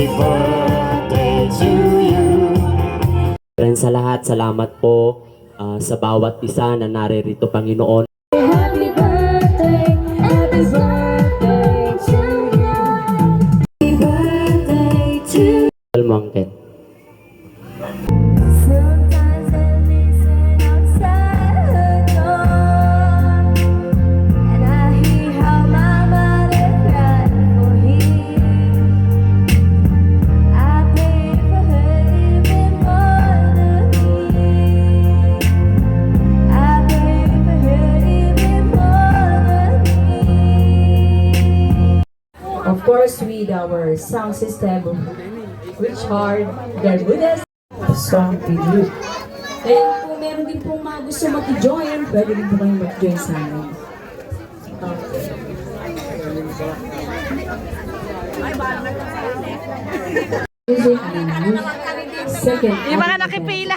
Happy birthday to you. Sa lahat, salamat po sa bawat isa na naririto, Panginoon. Happy birthday to you. Happy birthday to you. Mangket. Sometimes I listen outside her door, and I hear how my mother cried for him. I pray for her even more than me. I pray for her even more than me. Of course, with our sound system, Richard Bermudez, song video. And kung meron din pong mga gusto mag-join, pwede din po kayong mag-join sa amin. Second. Yung mga nakipila.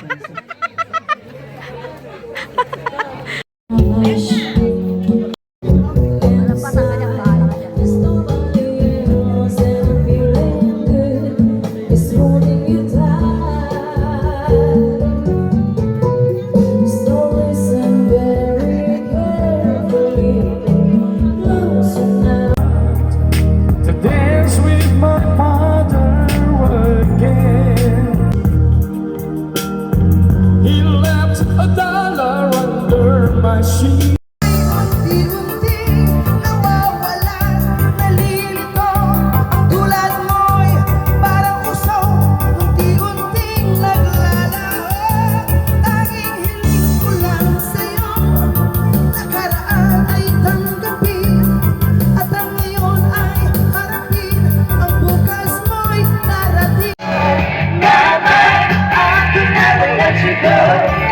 To dance with my father again. He left $1 under my sheet. Unti-unti nawawala, nalilito. Ang tulad mo'y parang uso, unti-unting naglalaho. Tanging hiling ko lang sa'yo, nakaraan ay tanggapin, at ang ngayon ay harapin. Ang bukas mo'y darating. Never, I can never let you go.